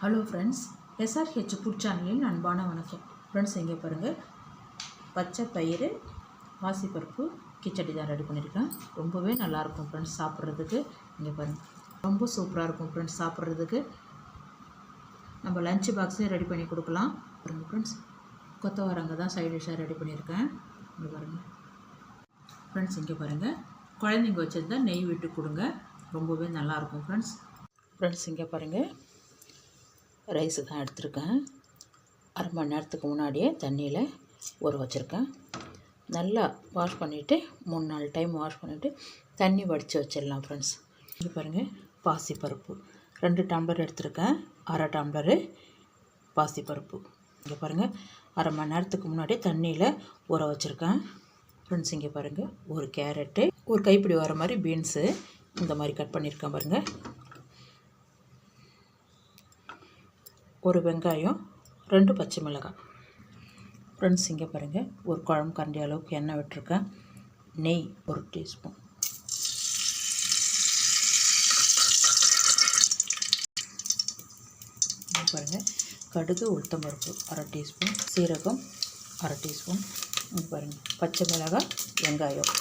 Hello friends, SRH food சேனலின் அன்பான வணக்கம். ஃப்ரெண்ட்ஸ், இங்கே பாருங்கள், பச்சை பயிறு பாசிப்பருப்பு கிச்சடி தான் ரெடி பண்ணியிருக்கேன். ரொம்பவே நல்லாயிருக்கும் ஃப்ரெண்ட்ஸ் சாப்பிட்றதுக்கு. இங்கே பாருங்கள், ரொம்ப சூப்பராக இருக்கும் ஃப்ரெண்ட்ஸ் சாப்பிட்றதுக்கு. நம்ம லஞ்ச் பாக்ஸே ரெடி பண்ணி கொடுக்கலாம். பாருங்கள் ஃப்ரெண்ட்ஸ், கொத்தவரங்க தான் சைட் டிஷ்ஷாக ரெடி பண்ணியிருக்கேன். இங்கே பாருங்கள் ஃப்ரெண்ட்ஸ், இங்கே பாருங்கள், குழந்தைங்க வச்சது தான் நெய் விட்டு கொடுங்க, ரொம்பவே நல்லாயிருக்கும் ஃப்ரெண்ட்ஸ். ஃப்ரெண்ட்ஸ், இங்கே பாருங்கள், ரைஸு தான் எடுத்திருக்கேன். அரை மணி நேரத்துக்கு முன்னாடியே தண்ணியில் ஊற வச்சுருக்கேன். நல்லா வாஷ் பண்ணிவிட்டு 3-4 டைம் வாஷ் பண்ணிவிட்டு தண்ணி வடித்து வச்சிடலாம் ஃப்ரெண்ட்ஸ். இங்கே பாருங்கள், பாசிப்பருப்பு 2 டம்ளர் எடுத்திருக்கேன். அரை டம்ளரு பாசிப்பருப்பு. இங்கே பாருங்கள், அரை மணி நேரத்துக்கு முன்னாடி தண்ணியில் ஊற வச்சுருக்கேன் ஃப்ரெண்ட்ஸ். இங்கே பாருங்கள், ஒரு கேரட்டு, ஒரு கைப்பிடி வர மாதிரி பீன்ஸு இந்த மாதிரி கட் பண்ணியிருக்கேன் பாருங்கள். ஒரு வெங்காயம், 2 பச்சை மிளகாய். ஃப்ரெண்ட்ஸ், இங்கே பாருங்கள், ஒரு குழம்பு கரண்டி அளவுக்கு எண்ணெய் விட்டுருக்கேன். நெய் 1 டீஸ்பூன். இங்கே பாருங்கள், கடுகு உளுத்தம்பருப்பு 1/2 டீஸ்பூன், சீரகம் 1/2 டீஸ்பூன். இங்கே பாருங்கள், பச்சை மிளகாய், வெங்காயம்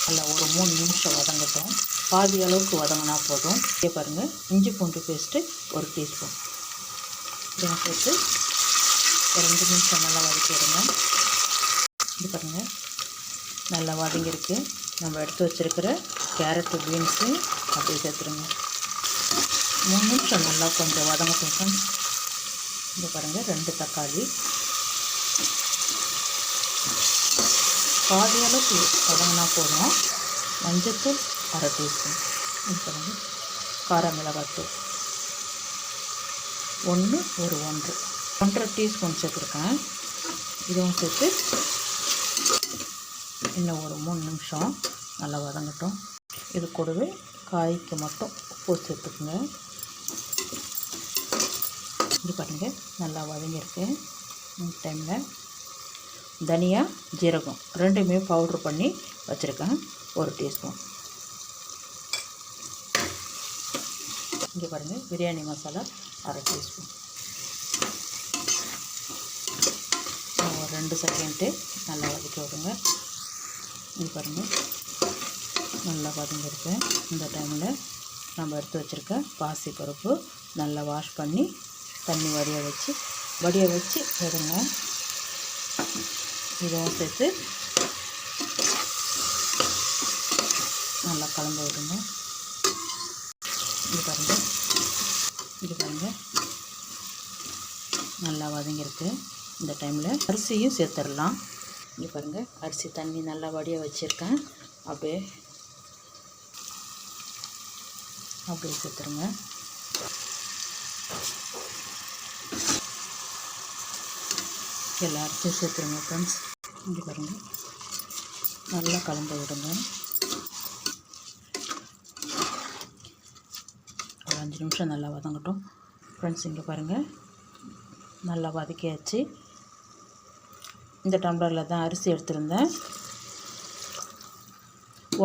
நல்லா ஒரு 3 நிமிஷம் வதங்கட்டும். பாதி அளவுக்கு வதங்கினா போதும். இங்கே பாருங்கள், இஞ்சி பூண்டு பேஸ்ட்டு 1 டீஸ்பூன். இதெல்லாம் சேர்த்து ஒரு 2 நிமிஷம் நல்லா வதக்கிடுங்க. இது பாருங்கள், நல்லா வதங்கிருக்கு. நம்ம எடுத்து வச்சுருக்கிற கேரட்டு, பீன்ஸு அப்படியே சேர்த்துருங்க. 3 நிமிஷம் நல்லா கொஞ்சம் வதங்கட்டும் ஃப்ரெண்ட்ஸ். இங்கே பாருங்கள், 2 தக்காளி, பாதி அளவுக்கு வதங்கினா போதும். மஞ்சத்தூள் 1/2 டீஸ்பூன். இது பாருங்கள், கார மிளகாத்தூள் 1 டீஸ்பூன் சேர்த்துருக்கேன். இதுவும் சேர்த்து இன்னும் ஒரு 3 நிமிஷம் நல்லா வதங்கட்டும். இது கூடவே காய்க்கு மட்டும் உப்பு சேர்த்துக்குங்க. இது பாருங்கள், நல்லா வதங்கியிருக்கு. இந்த டைமில் தனியா, ஜீரகம் 2மே பவுட்ரு பண்ணி வச்சுருக்கேன், 1 டீஸ்பூன். இங்கே பாருங்கள், பிரியாணி மசாலா 1/2 டீஸ்பூன். ஒரு 2 செகண்டு நல்லா வதக்கி விடுங்க. இங்கே பாருங்கள், நல்லா வதங்கிருக்கு. இந்த டைமில் நம்ம எடுத்து வச்சுருக்க பாசி பருப்பு நல்லா வாஷ் பண்ணி தண்ணி வடிய வச்சு எடுங்க. இதுவும் சேர்த்து நல்லா கலந்து விடுங்க. இது பாருங்கள், நல்லா வதங்கியிருக்கு. இந்த டைமில் அரிசியும் சேர்த்துடலாம். இங்கே பாருங்கள், அரிசி தண்ணி நல்லா வடிய வச்சுருக்கேன். அப்படியே சேர்த்துருங்க. எல்லா அரிசியும் சேர்த்துருங்க ஃப்ரெண்ட்ஸ். இங்கே பாருங்கள், நல்லா கலந்து விடுங்க. ஒரு 5 நிமிஷம் நல்லா வதங்கட்டும் ஃப்ரெண்ட்ஸ். இங்கே பாருங்கள், நல்லா வதக்கியாச்சு. இந்த டம்ளரில் தான் அரிசி எடுத்துருந்தேன்.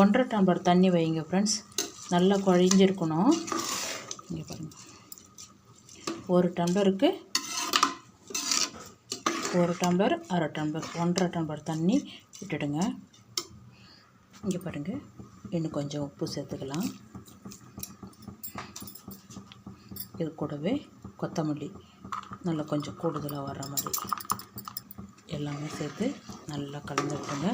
1.5 டம்ளர் தண்ணி வைங்க ஃப்ரெண்ட்ஸ், நல்லா குழஞ்சிருக்கணும். இங்கே பாருங்கள், 1 டம்ளருக்கு 1 டம்ளர், 1/2 டம்ளர், 1.5 டம்ளர் தண்ணி விட்டுடுங்க. இங்கே பாருங்கள், இன்னும் கொஞ்சம் உப்பு சேர்த்துக்கலாம். இது கூடவே கொத்தமல்லி நல்லா கொஞ்சம் கூடுதலாக வர்ற மாதிரி எல்லாமே சேர்த்து நல்லா கலந்து விட்டுங்க.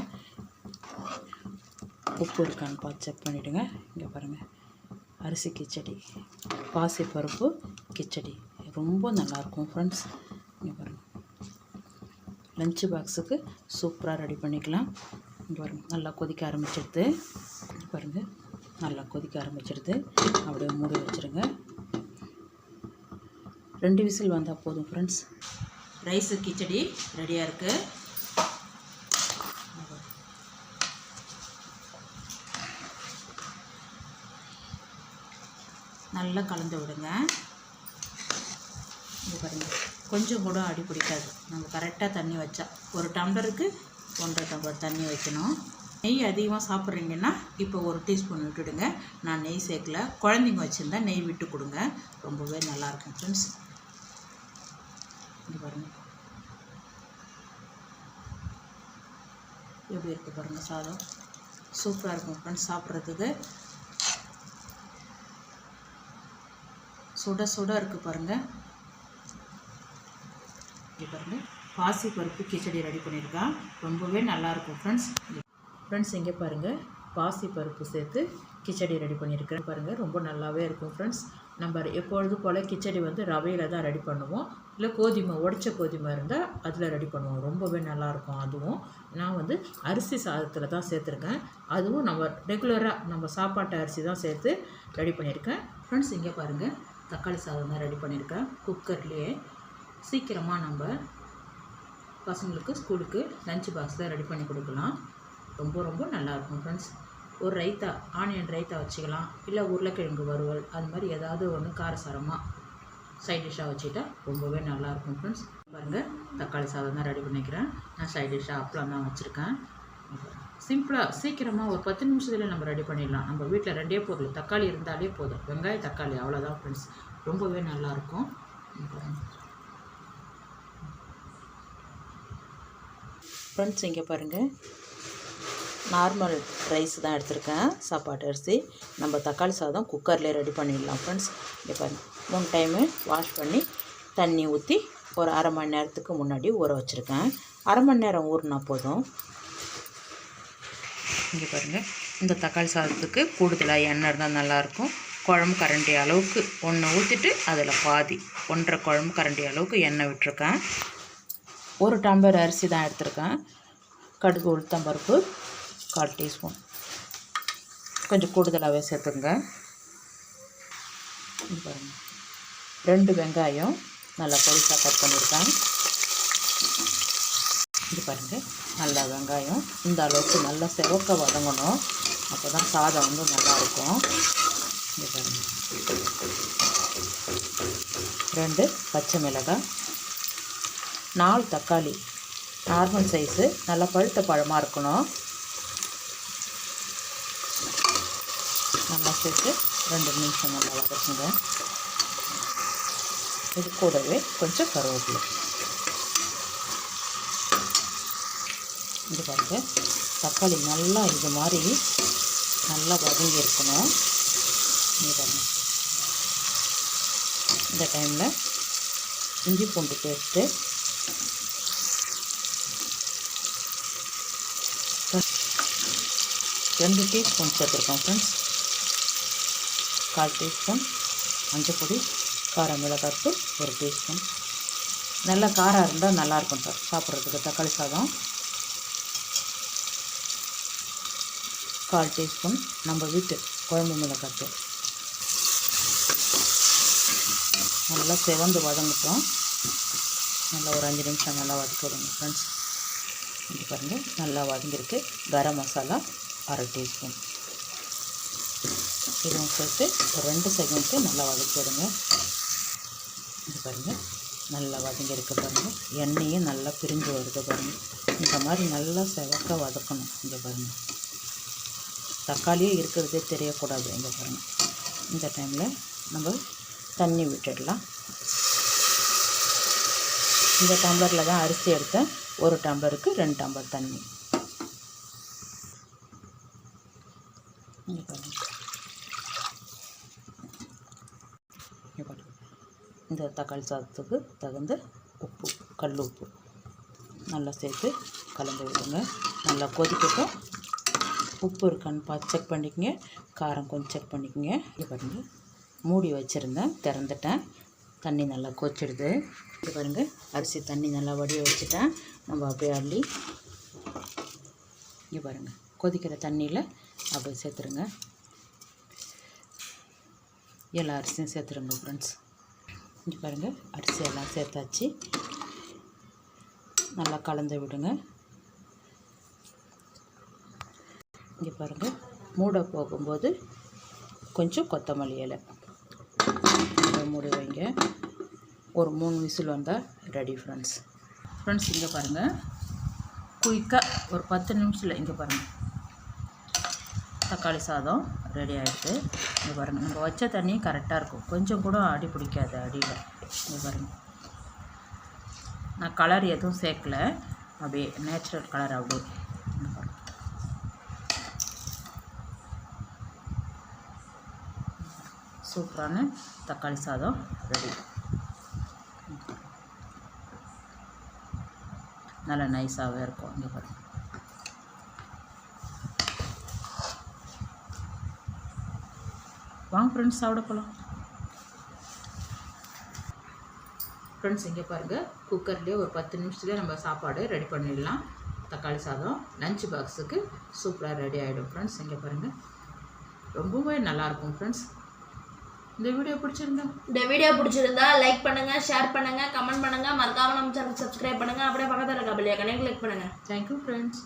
உப்பு இருக்கான்னு பார்த்து செக் பண்ணிவிடுங்க. இங்கே பாருங்கள், அரிசி கிச்சடி, பாசிப்பருப்பு கிச்சடி ரொம்ப நல்லாயிருக்கும் ஃப்ரெண்ட்ஸ். இங்கே பாருங்கள், லஞ்ச் பாக்ஸுக்கு சூப்பராக ரெடி பண்ணிக்கலாம். இங்கே பாருங்கள், நல்லா கொதிக்க ஆரம்பிச்சிடுது. பாருங்கள், நல்லா கொதிக்க ஆரம்பிச்சிடுது. அப்படியே மூடி வச்சுருங்க. 2 விசில் வந்தால் போதும் ஃப்ரெண்ட்ஸ். ரைஸு கிச்சடி ரெடியாக இருக்குது. நல்லா கலந்து விடுங்க. இது பாருங்கள், கொஞ்சம் கூட அடி பிடிக்காது. நம்ம கரெக்டாக தண்ணி வச்சா 1 டம்ளருக்கு 1.5 டம்ளர் தண்ணி வைக்கணும். நெய் அதிகமாக சாப்பிட்றீங்கன்னா இப்போ ஒரு டீஸ்பூன் விட்டுடுங்க. நான் நெய் சேர்க்கல. குழந்தைங்க வச்சுருந்தா நெய் விட்டு கொடுங்க, ரொம்பவே நல்லாயிருக்கும் ஃப்ரெண்ட்ஸ். இங்கே பாருங்கள் எப்படி இருக்குது பாருங்கள். சாதம் சூப்பராக இருக்கும் ஃப்ரெண்ட்ஸ். சாப்பிட்றதுக்கு சுட சுட இருக்குது பாருங்கள். இங்கே பாருங்கள் பாசி பருப்பு கிச்சடி ரெடி பண்ணியிருக்கேன், ரொம்பவே நல்லாயிருக்கும் ஃப்ரெண்ட்ஸ். இங்கே பாருங்கள் பாசி பருப்பு சேர்த்து கிச்சடி ரெடி பண்ணியிருக்கேன் பாருங்கள், ரொம்ப நல்லாவே இருக்கும் ஃப்ரெண்ட்ஸ். நம்ம எப்பொழுது போல் கிச்சடி வந்து ரவையில் தான் ரெடி பண்ணுவோம், இல்லை கோதுமை உடைச்ச கோதுமை இருந்தால் அதில் ரெடி பண்ணுவோம், ரொம்பவே நல்லாயிருக்கும். அதுவும் நான் வந்து அரிசி சாதத்தில் தான் சேர்த்துருக்கேன், அதுவும் நம்ம ரெகுலராக நம்ம சாப்பாட்டு அரிசி தான் சேர்த்து ரெடி பண்ணியிருக்கேன் ஃப்ரெண்ட்ஸ். இங்கே பாருங்கள் தக்காளி சாதம் தான் ரெடி பண்ணியிருக்கேன் குக்கர்லேயே. சீக்கிரமாக நம்ம பசங்களுக்கு ஸ்கூலுக்கு லஞ்ச் பாக்ஸில் ரெடி பண்ணி கொடுக்கலாம், ரொம்ப நல்லாயிருக்கும் ஃப்ரெண்ட்ஸ். ஒரு ரைத்தா, ஆனியன் ரைத்தா வச்சுக்கலாம், இல்லை உருளைக்கிழங்கு வறுவல், அது மாதிரி ஏதாவது ஒன்று காரசாரமாக சைட் டிஷ்ஷாக வச்சுக்கிட்டா ரொம்பவே நல்லாயிருக்கும் ஃப்ரெண்ட்ஸ். பாருங்கள் தக்காளி சாதம் தான் ரெடி பண்ணிக்கிறேன். நான் சைட் டிஷ்ஷாக அப்பளம் தான் வச்சுருக்கேன். சிம்பிளாக சீக்கிரமாக ஒரு 10 நிமிஷத்தில் நம்ம ரெடி பண்ணிடலாம். நம்ம வீட்டில் 2 பொருள், தக்காளி இருந்தாலே போதும், வெங்காயம் தக்காளி அவ்வளோதான் ஃப்ரெண்ட்ஸ், ரொம்பவே நல்லாயிருக்கும். ஃப்ரெண்ட்ஸ் இங்கே பாருங்கள் நார்மல் ரைஸ் தான் எடுத்திருக்கேன், சாப்பாட்டு அரிசி. நம்ம தக்காளி சாதம் குக்கர்லேயே ரெடி பண்ணிடலாம் ஃப்ரெண்ட்ஸ். இங்கே பாருங்கள் 3 டைமு வாஷ் பண்ணி தண்ணி ஊற்றி ஒரு அரை மணி நேரத்துக்கு முன்னாடி ஊற வச்சுருக்கேன். அரை மணி நேரம் ஊறினா போதும். இங்கே பாருங்கள் இந்த தக்காளி சாதத்துக்கு கூடுதலாக எண்ணெய் இருந்தால் நல்லாயிருக்கும். குழம்பு கரண்டி அளவுக்கு 1 ஊற்றிட்டு அதில் பாதி 1.5 குழம்பு கரண்டி அளவுக்கு எண்ணெய் விட்டுருக்கேன். 1 டம்ளர் அரிசி தான் எடுத்திருக்கேன். கடுகு உளுத்தம்பருப்பு 1/4 டீஸ்பூன், கொஞ்சம் கூடுதலாகவே சேர்த்துங்க. பாருங்கள் 2 வெங்காயம் நல்லா பொடிசாக கட் பண்ணியிருக்கேன். இது பாருங்கள் நல்லா வெங்காயம் இந்த அளவுக்கு நல்லா செவக்க வதங்கணும், அப்போ தான் சாதம் வந்து நல்லாயிருக்கும். இது பாருங்கள் 2 பச்சை மிளகாய், 4 தக்காளி நார்மல் சைஸு, நல்லா பழுத்த பழமாக இருக்கணும். நல்லா சேர்த்து 2 நிமிஷம் நல்லா வதக்குங்க. இது கூடவே கொஞ்சம் கருவேப்பிலை. இது பாருங்கள் தக்காளி நல்லா இது மாதிரி நல்லா வதங்கி இருக்கணும். இது பாருங்கள் இந்த டைமில் இஞ்சி பூண்டு பேஸ்ட்டு 2 டீஸ்பூன் சேர்த்துருக்கோம் ஃப்ரெண்ட்ஸ். 1/4 டீஸ்பூன் மஞ்சள் பொடி, காரம் மிளகாய்த்தூள் 1 டீஸ்பூன். நல்லா காரம் இருந்தால் நல்லாயிருக்கும் சார் சாப்பிட்றதுக்கு தக்காளி சாதம். 1/4 டீஸ்பூன் நம்ம வீட்டு குழம்பு மிளகாய்த்தூள். நல்லா செவந்து வதங்கட்டும். நல்லா ஒரு 5 நிமிஷம் நல்லா வதக்கி விடுங்க ஃப்ரெண்ட்ஸ். இது பாருங்கள் நல்லா வதங்கிருக்கு. கரம் மசாலா 1/2 டீஸ்பூன், இதுவும் சேர்த்து ஒரு 2 செகண்ட்க்கு நல்லா வதக்கி விடுங்க. இது பாருங்கள் நல்லா வதங்கிருக்கு பாருங்கள், எண்ணெயும் நல்லா பிரிஞ்சு வருது பாருங்கள். இந்த மாதிரி நல்லா செவக்க வதக்கணும். இங்கே பாருங்கள் தக்காளியே இருக்கிறதே தெரியக்கூடாது. இங்கே பாருங்கள் இந்த டைமில் நம்ம தண்ணி விட்டுடலாம். இந்த டம்ளரில் தான் அரிசி எடுத்தேன், 1 டம்ளருக்கு 2 டம்ளர் தண்ணி. இங்கே பாருங்கள் இந்த தக்காளி சாதத்துக்கு தகுந்த உப்பு, கல் உப்பு நல்லா சேர்த்து கலந்து விடுங்க. நல்லா கொதிக்கட்டும். உப்பு இருக்கான்னு பார்த்து செக் பண்ணிக்கோங்க, காரம் கொஞ்சம் செக் பண்ணிக்கோங்க. இது பாருங்கள் மூடி வச்சுருந்தேன், திறந்துட்டேன், தண்ணி நல்லா கொச்சிடுது. இது பாருங்கள் அரிசி தண்ணி நல்லா வடிய வச்சுட்டேன். நம்ம அப்படியே அள்ளி இங்கே பாருங்கள் கொதிக்கிற தண்ணியில் அப்படியே சேர்த்துருங்க. எல்லா அரிசியும் சேர்த்துருங்க ஃப்ரெண்ட்ஸ். இங்கே பாருங்கள் அரிசி எல்லாம் சேர்த்தாச்சு, நல்லா கலந்து விடுங்க. இங்கே பாருங்கள் மூட போகும்போது கொஞ்சம் கொத்தமல்லி இலை மூடி வைங்க. ஒரு 3 விசில் வந்தால் ரெடி ஃப்ரெண்ட்ஸ். இங்கே பாருங்கள் குயிக்காக ஒரு 10 நிமிஷத்தில் இங்கே பாருங்கள் தக்காளி சாதம் ரெடி ஆகிடுது. இங்கே பாருங்கள், நம்ம வச்ச தண்ணி கரெக்டாக இருக்கும், கொஞ்சம் கூட அடி பிடிக்காது அடியில். இங்கே பாருங்கள், நான் கலர் எதுவும் சேர்க்கல, அப்படியே நேச்சுரல் கலர் அப்படியே. சூப்பரான தக்காளி சாதம் ரெடி. நல்லா நைஸாகவே இருக்கும். இங்கே பாருங்கள், வாங்க ஃப்ரெண்ட்ஸ் சாப்பிட போகலாம். ஃப்ரெண்ட்ஸ் இங்கே பாருங்கள், குக்கர்லேயே ஒரு 10 நிமிஷத்துலேயே நம்ம சாப்பாடு ரெடி பண்ணிடலாம். தக்காளி சாதம் லஞ்ச் பாக்ஸுக்கு சூப்பராக ரெடி ஆகிடும். ஃப்ரெண்ட்ஸ் இங்கே பாருங்கள், ரொம்பவே நல்லாயிருக்கும். ஃப்ரெண்ட்ஸ் இந்த வீடியோ பிடிச்சிருந்தா லைக் பண்ணுங்கள், ஷேர் பண்ணுங்கள், கமெண்ட் பண்ணுங்கள், மறக்காமல் நம்ம சேனல் சப்ஸ்கிரைப் பண்ணுங்கள். அப்படியே பக்கத்தில் இருக்க பெல் ஐகானை கிளிக் பண்ணுங்கள். Thank you friends.